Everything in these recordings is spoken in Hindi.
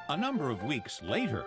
A number of weeks later,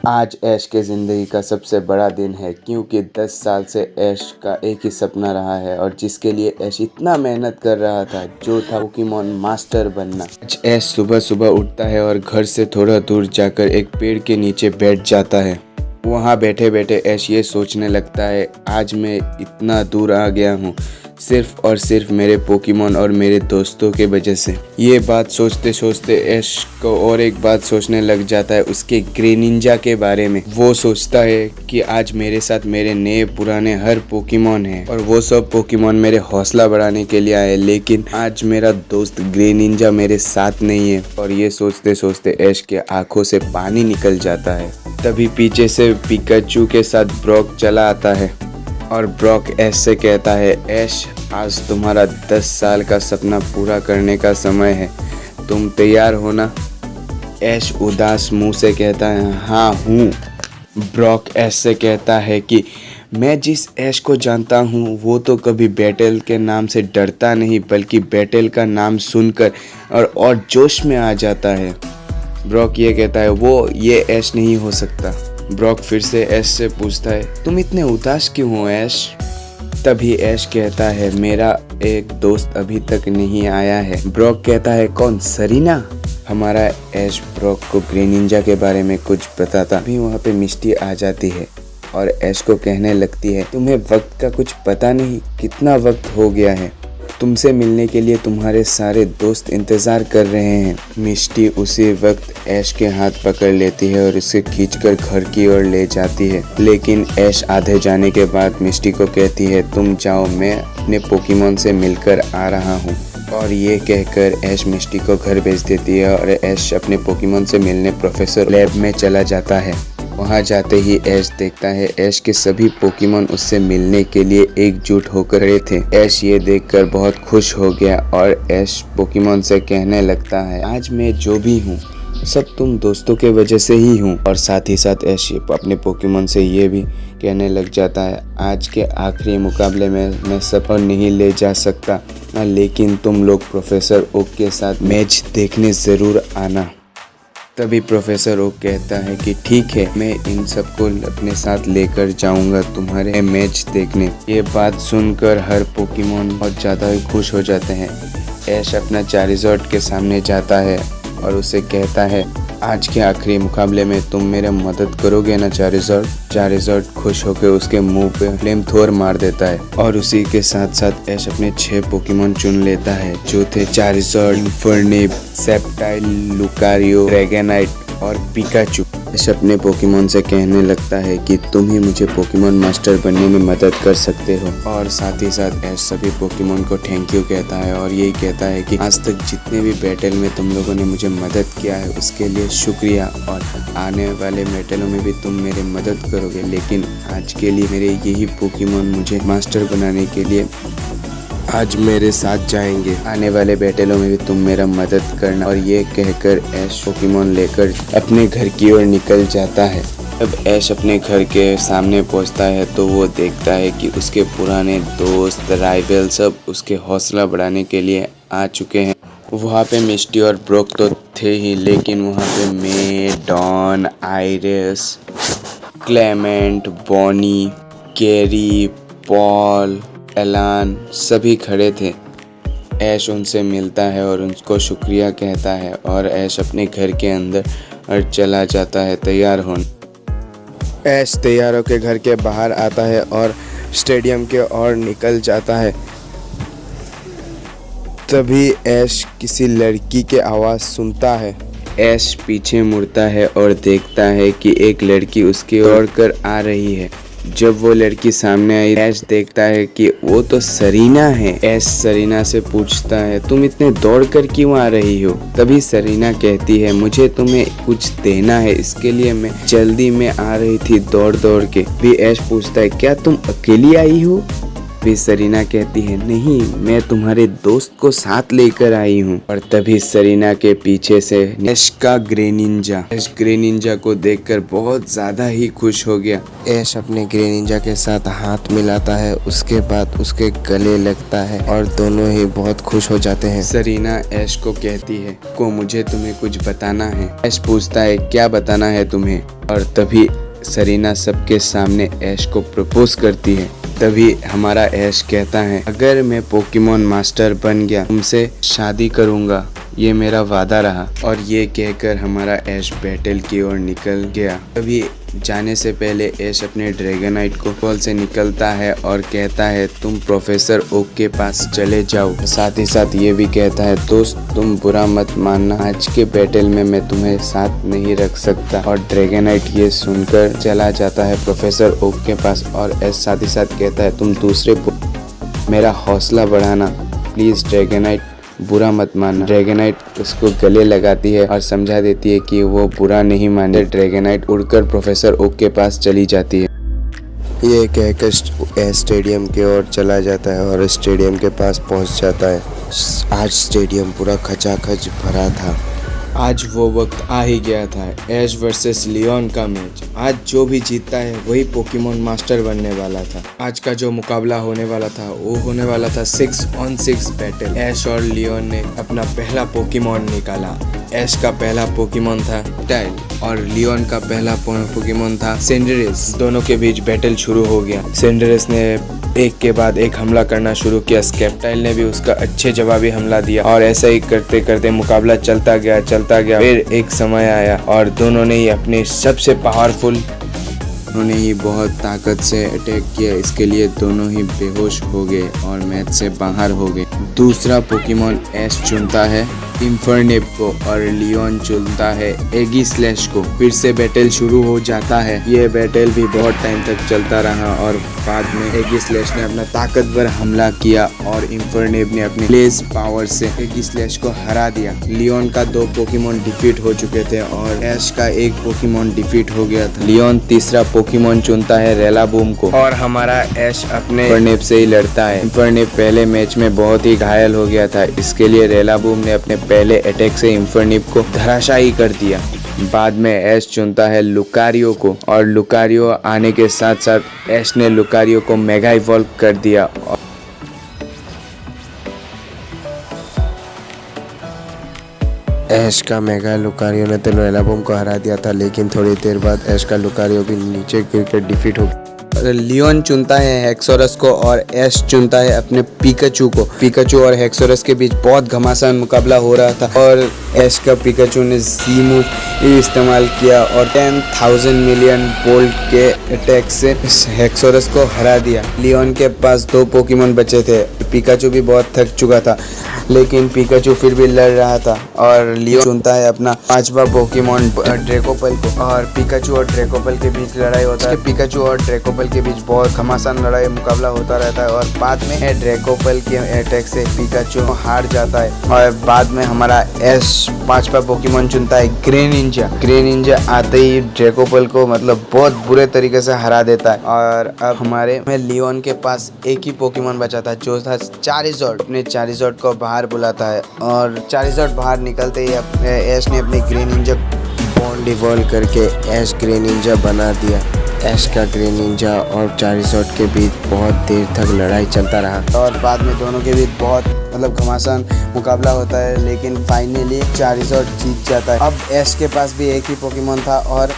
आज ऐश के ज़िंदगी का सबसे बड़ा दिन है क्योंकि 10 साल से ऐश का एक ही सपना रहा है और जिसके लिए ऐश इतना मेहनत कर रहा था जो था पोकेमॉन मास्टर बनना। आज ऐश सुबह सुबह उठता है और घर से थोड़ा दूर जाकर एक पेड़ के नीचे बैठ जाता है। वहाँ बैठे बैठे ऐश ये सोचने लगता है, आज मैं इतना दूर आ गया हूँ सिर्फ और सिर्फ मेरे पोकेमॉन और मेरे दोस्तों के वजह से। ये बात सोचते सोचते ऐश को और एक बात सोचने लग जाता है उसके ग्रेनिंजा के बारे में। वो सोचता है कि आज मेरे साथ मेरे नए पुराने हर पोकेमॉन हैं और वो सब पोकेमॉन मेरे हौसला बढ़ाने के लिए आए, लेकिन आज मेरा दोस्त ग्रेनिंजा मेरे साथ नहीं है। और ये सोचते सोचते ऐश के आंखों से पानी निकल जाता है। तभी पीछे से पिकाचू के साथ ब्रॉक चला आता है और ब्रॉक ऐश से कहता है, ऐश आज तुम्हारा 10 साल का सपना पूरा करने का समय है, तुम तैयार हो ना? ऐश उदास मुंह से कहता है, हाँ हूँ। ब्रॉक ऐश से कहता है कि मैं जिस ऐश को जानता हूँ वो तो कभी बैटल के नाम से डरता नहीं बल्कि बैटल का नाम सुनकर और जोश में आ जाता है। ब्रॉक ये कहता है ये ऐश नहीं हो सकता। ब्रॉक फिर से ऐश से पूछता है, तुम इतने उदास क्यों हो ऐश? तभी ऐश कहता है, मेरा एक दोस्त अभी तक नहीं आया है। ब्रॉक कहता है, कौन, सरीना? हमारा ऐश ब्रॉक को ग्रेनिंजा के बारे में कुछ बताता। अभी वहाँ पे मिस्टी आ जाती है और ऐश को कहने लगती है, तुम्हें वक्त का कुछ पता नहीं, कितना वक्त हो गया है, तुमसे मिलने के लिए तुम्हारे सारे दोस्त इंतज़ार कर रहे हैं। मिस्टी उसी वक्त ऐश के हाथ पकड़ लेती है और उसे खींचकर घर की ओर ले जाती है, लेकिन ऐश आधे जाने के बाद मिस्टी को कहती है, तुम जाओ, मैं अपने पोकेमॉन से मिलकर आ रहा हूँ। और ये कहकर ऐश मिस्टी को घर भेज देती है और ऐश अपने पोकेमॉन से मिलने प्रोफेसर लैब में चला जाता है। वहाँ जाते ही ऐश देखता है ऐश के सभी पोकेमॉन उससे मिलने के लिए एकजुट होकर खड़े थे। ऐश ये देखकर बहुत खुश हो गया और ऐश पोकेमॉन से कहने लगता है, आज मैं जो भी हूँ सब तुम दोस्तों के वजह से ही हूँ। और साथ ही साथ ऐश अपने पोकेमॉन से ये भी कहने लग जाता है, आज के आखिरी मुकाबले में मैं सफर नहीं ले जा सकता, लेकिन तुम लोग प्रोफेसर ओक के साथ मैच देखने ज़रूर आना। तभी प्रोफेसर ओक कहता है कि ठीक है, मैं इन सबको अपने साथ लेकर जाऊंगा तुम्हारे मैच देखने। ये बात सुनकर हर पोकेमॉन बहुत ज़्यादा ही खुश हो जाते हैं। ऐश अपना चारिज़ॉर्ड के सामने जाता है और उसे कहता है, आज के आखिरी मुकाबले में तुम मेरा मदद करोगे ना चारिज़ॉर्ड? चारिज़ॉर्ड खुश होकर उसके मुंह पे फ्लेम थ्रोर मार देता है और उसी के साथ साथ ऐश अपने 6 पोकेमॉन चुन लेता है जो थे चारिज़ॉर्ड, इन्फर्निप, सेप्टाइल, लुकारियो, ड्रैगोनाइट और पिकाचू। ऐश अपने पोकेमॉन से कहने लगता है कि तुम ही मुझे पोकेमॉन मास्टर बनने में मदद कर सकते हो। और साथ ही साथ ऐश सभी पोकेमॉन को थैंक यू कहता है और यही कहता है कि आज तक जितने भी बैटल में तुम लोगों ने मुझे मदद किया है उसके लिए शुक्रिया, और आने वाले बैटलों में भी तुम मेरी मदद करोगे, लेकिन आज के लिए मेरे यही पोकेमॉन मुझे मास्टर बनाने के लिए आज मेरे साथ जाएंगे। आने वाले बैटलों में भी तुम मेरा मदद करना। और ये कहकर ऐश पोकेमॉन लेकर अपने घर की ओर निकल जाता है। जब ऐश अपने घर के सामने पहुंचता है तो वो देखता है कि उसके पुराने दोस्त, राइवल सब उसके हौसला बढ़ाने के लिए आ चुके हैं। वहाँ पे मिस्टी और ब्रॉक तो थे ही, लेकिन वहाँ पे May, Don, Iris, Clement, Bonnie, Carrie, Paul, Alan सभी खड़े थे। ऐश उनसे मिलता है और उनको शुक्रिया कहता है और ऐश अपने घर के अंदर चला जाता है तैयार होने। ऐश तैयार होकर घर के बाहर आता है और स्टेडियम के ओर निकल जाता है। तभी ऐश किसी लड़की की आवाज़ सुनता है। ऐश पीछे मुड़ता है और देखता है कि एक लड़की उसकी ओर कर आ रही है। जब वो लड़की सामने आई, ऐश देखता है कि वो तो सरीना है। ऐश सरीना से पूछता है, तुम इतने दौड़ कर क्यों आ रही हो? तभी सरीना कहती है, मुझे तुम्हें कुछ देना है, इसके लिए मैं जल्दी में आ रही थी दौड़ दौड़ के। भी ऐश पूछता है, क्या तुम अकेली आई हो? तभी सरीना कहती है, नहीं मैं तुम्हारे दोस्त को साथ लेकर आई हूँ। और तभी सरीना के पीछे से ऐश का Greninja. Ash Greninja को देखकर बहुत ज्यादा ही खुश हो गया। ऐश अपने ग्रे निंजा के साथ हाथ मिलाता है, उसके बाद उसके गले लगता है और दोनों ही बहुत खुश हो जाते हैं। सरीना ऐश को कहती है को मुझे तुम्हें कुछ बताना है। ऐश पूछता है क्या बताना है तुम्हें। और तभी सरीना सबके सामने ऐश को प्रपोज करती है। तभी हमारा ऐश कहता है अगर मैं पोकेमॉन मास्टर बन गया तुमसे शादी करूंगा, ये मेरा वादा रहा। और ये कहकर हमारा ऐश बैटल की ओर निकल गया। तभी जाने से पहले ऐश अपने ड्रैगनाइट को कॉल से निकलता है और कहता है तुम प्रोफेसर ओक के पास चले जाओ। साथ ही साथ ये भी कहता है दोस्त तुम बुरा मत मानना, आज के बैटल में मैं तुम्हें साथ नहीं रख सकता। और ड्रैगनाइट ये सुनकर चला जाता है प्रोफेसर ओक के पास। और ऐश साथ ही साथ कहता है तुम दूसरे मेरा हौसला बढ़ाना प्लीज ड्रैगनाइट, बुरा मत मानना। ड्रैगनाइट उसको गले लगाती है और समझा देती है कि वो बुरा नहीं माने। ड्रैगनाइट उड़कर प्रोफेसर ओक के पास चली जाती है। ये कहकर स्टेडियम की ओर चला जाता है और स्टेडियम के पास पहुंच जाता है। आज स्टेडियम पूरा खचाखच भरा था। आज वो वक्त आ ही गया था, ऐश वर्सेस लियोन का मैच। आज जो भी जीतता है वही पोकेमॉन मास्टर बनने वाला था। आज का जो मुकाबला होने वाला था वो होने वाला था 6-on-6 बैटल। ऐश और लियोन ने अपना पहला पोकेमॉन निकाला। ऐश का पहला पोकेमॉन था टाइल और लियोन का पहला पोकेमॉन था सेंडरेस। दोनों के बीच बैटल शुरू हो गया। सेंडरेस ने एक के बाद एक हमला करना शुरू किया। स्केप्टाइल ने भी उसका अच्छे जवाबी हमला दिया और ऐसा ही करते करते मुकाबला चलता गया। फिर एक समय आया और दोनों ने ही अपने सबसे पावरफुल उन्होंने ही बहुत ताकत से अटैक किया। इसके लिए दोनों ही बेहोश हो गए और मैच से बाहर हो गए। दूसरा पोकेमॉन ऐश चुनता है इन्फर्नेप को और लियोन चुनता है एगिस्लैश को। फिर से बैटल शुरू हो जाता है। ये बैटल भी बहुत टाइम तक चलता रहा और बाद में एगिस्लैश ने अपना ताकतवर हमला किया और इन्फर्नेप ने अपने ब्लेज पावर से एगिस्लैश को हरा दिया। लियोन का 2 पोकेमॉन डिफीट हो चुके थे और ऐश का 1 पोकेमॉन डिफीट हो गया था। लियोन तीसरा पोकेमॉन चुनता है रेलाबूम को और हमारा ऐश अपने इन्फर्नेप से ही लड़ता है। इन्फर्नेप पहले मैच में बहुत ही घायल हो गया था, इसके लिए रेलाबूम ने अपने पहले अटैक से इन्फर्नेप को धराशायी कर दिया। बाद में ऐश चुनता है लुकारियो को और लुकारियो आने के साथ साथ ऐश ने लुकारियो को मेगा इवॉल्व कर दिया। ऐश का मेगा लुकारियो ने तो रेलाबूम को हरा दिया था, लेकिन थोड़ी देर बाद ऐश का लुकारियो भी नीचे गिरकर डिफीट हो गया। लियोन चुनता है हेक्सोरस को और ऐश चुनता है अपने पिकाचू को। पिकाचू और हेक्सोरस के बीच बहुत घमासान मुकाबला हो रहा था और ऐश का पिकाचू ने जी मूव इस्तेमाल किया और 10,000 मिलियन वोल्ट के अटैक से हेक्सोरस को हरा दिया। लियोन के पास 2 पोकेमॉन बचे थे। पिकाचू भी बहुत थक चुका था, लेकिन पिकाचू फिर भी लड़ रहा था और लियोन चुनता है अपना 5वां पोकेमॉन ड्रैकोपल को और पिकाचू और ड्रैकोपल के बीच लड़ाई होता है। पिकाचू और ड्रैकोपल के बीच बहुत घमासान लड़ाई मुकाबला होता रहता है और बाद में ड्रैकोपल के अटैक से पिकाचू हार जाता है। और बाद में हमारा ऐश 5वां पोकेमॉन चुनता है ग्रे निंजा। ग्रे निंजा आते ही ड्रैकोपल को मतलब बहुत बुरे तरीके से हरा देता है। और अब हमारे में लियोन के पास एक ही पोकेमॉन बचा था जो था चारिज़ोर्ड। अपने चारिज़ोर्ड को बाहर बुलाता है और चारिज़ोर्ड बाहर निकलते ही ऐश ने अपनी ग्रे निंजा बॉन्ड इवॉल्व करके ऐश ग्रे निंजा बना दिया। ऐश का ग्रे निंजा और चारिज़ोर्ड के बीच बहुत देर तक लड़ाई चलता रहा और बाद में दोनों के बीच बहुत मतलब घमासान मुकाबला होता है, लेकिन फाइनली चारिज़ोर्ड जीत जाता है। अब ऐश के पास भी एक ही पोकेमॉन था और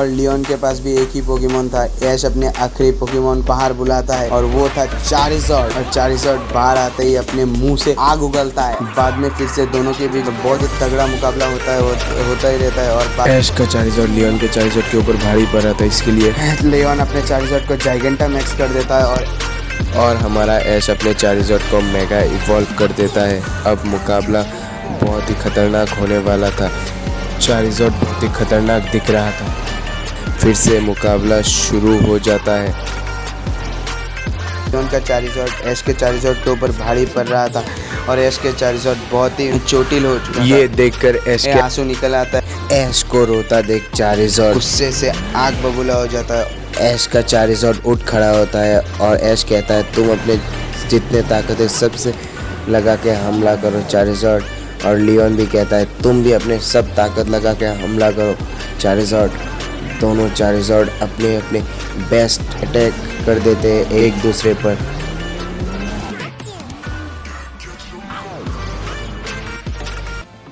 लियोन के पास भी एक ही पोकेमॉन था। ऐश अपने आखिरी पोकेमॉन बाहर बुलाता है और वो था चारिज़ोर्ड और चारिज़ोर्ड बाहर आते ही अपने मुंह से आग उगलता है। बाद में फिर से दोनों के बीच बहुत ही तगड़ा मुकाबला होता ही रहता है और ऐश का चारिज़ोर्ड लियोन के चारिज़ोर्ड के ऊपर भारी पड़ रहा था, इसके लिए लियोन अपने चारिज़ोर्ड को जाइगेंटा मैक्स कर देता है और हमारा ऐश अपने चारिज़ोर्ड को मेगा इवॉल्व कर देता है। अब मुकाबला बहुत ही खतरनाक होने वाला था। चारिज़ोर्ड बहुत ही खतरनाक दिख रहा था। फिर से मुकाबला शुरू हो जाता है। लियोन का चारिज़ोर्ड ऐश के चारिज़ोर्ड के ऊपर भारी पड़ रहा था और ऐश के चारिज़ोर्ड बहुत ही चोटिल हो चुका था। ये देखकर ऐश के आंसू निकल आता है। ऐश को रोता देख चारिज़ोर्ड गुस्से से आग बबूला हो जाता है ऐश का चारिज़ॉर्ड उठ खड़ा होता है और ऐश कहता है तुम अपने जितने ताकत है सबसे लगा के हमला करो चारिज़ॉर्ड। और लियोन भी कहता है तुम भी अपने सब ताकत लगा के हमला करो चारिज़ॉर्ड। दोनों चारिज़ॉर्ड अपने अपने बेस्ट अटैक कर देते हैं एक दूसरे पर।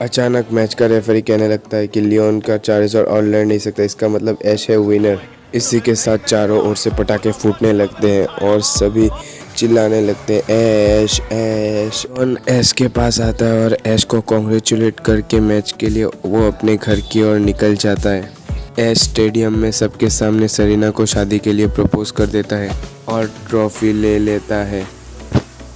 अचानक मैच का रेफरी कहने लगता है कि लियोन का चारिज़ॉर्ड और लड़ नहीं सकता, इसका मतलब ऐश है विनर। इसी के साथ चारों ओर से पटाखे फूटने लगते हैं और सभी चिल्लाने लगते हैं ऐश ऐश। लियोन ऐश के पास आता है और ऐश को कॉन्ग्रेचुलेट करके मैच के लिए वो अपने घर की ओर निकल जाता है। ऐश स्टेडियम में सबके सामने सरीना को शादी के लिए प्रपोज कर देता है और ट्रॉफी ले लेता है।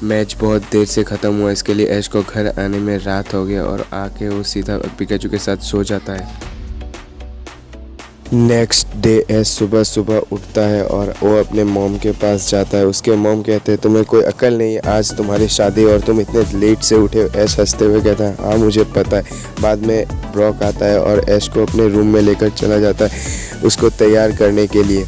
मैच बहुत देर से ख़त्म हुआ, इसके लिए ऐश को घर आने में रात हो गया और आके वो सीधा पिकाचू के साथ सो जाता है। नेक्स्ट डे ऐश सुबह सुबह उठता है और वो अपने मॉम के पास जाता है। उसके मॉम कहते हैं तुम्हें कोई अकल नहीं, आज तुम्हारी शादी और तुम इतने लेट से उठे हो। ऐश हंसते हुए कहता है हाँ मुझे पता है। बाद में ब्रॉक आता है और ऐश को अपने रूम में लेकर चला जाता है उसको तैयार करने के लिए।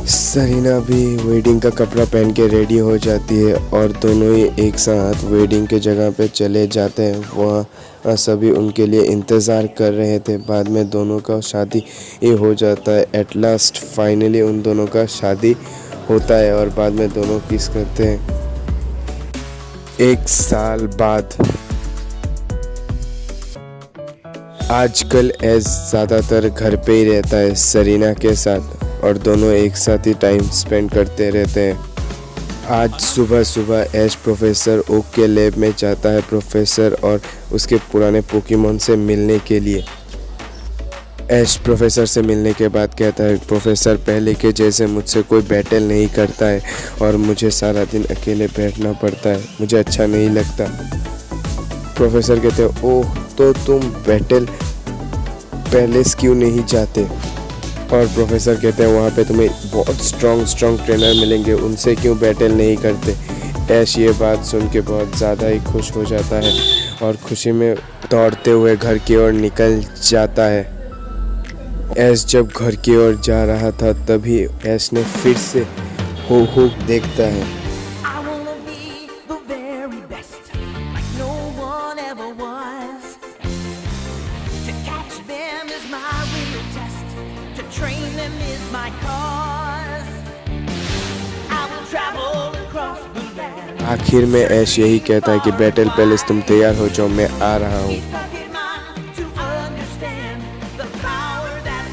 सरीना भी वेडिंग का कपड़ा पहन के रेडी हो जाती है और दोनों ही एक साथ वेडिंग के जगह पे चले जाते हैं। वहाँ सभी उनके लिए इंतज़ार कर रहे थे। बाद में दोनों का शादी ये हो जाता है। एट लास्ट फाइनली उन दोनों का शादी होता है और बाद में दोनों किस करते हैं। 1 साल बाद आजकल ऐश ज़्यादातर घर पे ही रहता है सरीना के साथ और दोनों एक साथ ही टाइम स्पेंड करते रहते हैं। आज सुबह सुबह ऐश प्रोफेसर ओक के लैब में जाता है प्रोफेसर और उसके पुराने पोकेमॉन से मिलने के लिए। ऐश प्रोफेसर से मिलने के बाद कहता है प्रोफेसर पहले के जैसे मुझसे कोई बैटल नहीं करता है और मुझे सारा दिन अकेले बैठना पड़ता है, मुझे अच्छा नहीं लगता। प्रोफेसर कहते हैं ओह तो तुम बैटल पैलेस क्यों नहीं जाते। और प्रोफेसर कहते हैं वहाँ पे तुम्हें बहुत स्ट्रॉन्ग ट्रेनर मिलेंगे, उनसे क्यों बैटल नहीं करते। ऐश ये बात सुन के बहुत ज़्यादा ही खुश हो जाता है और खुशी में दौड़ते हुए घर की ओर निकल जाता है। ऐश जब घर की ओर जा रहा था तभी ऐश ने फिर से हो देखता है। आखिर में ऐश यही कहता है कि बैटल पैलेस तुम तैयार हो जाओ, मैं आ रहा हूँ।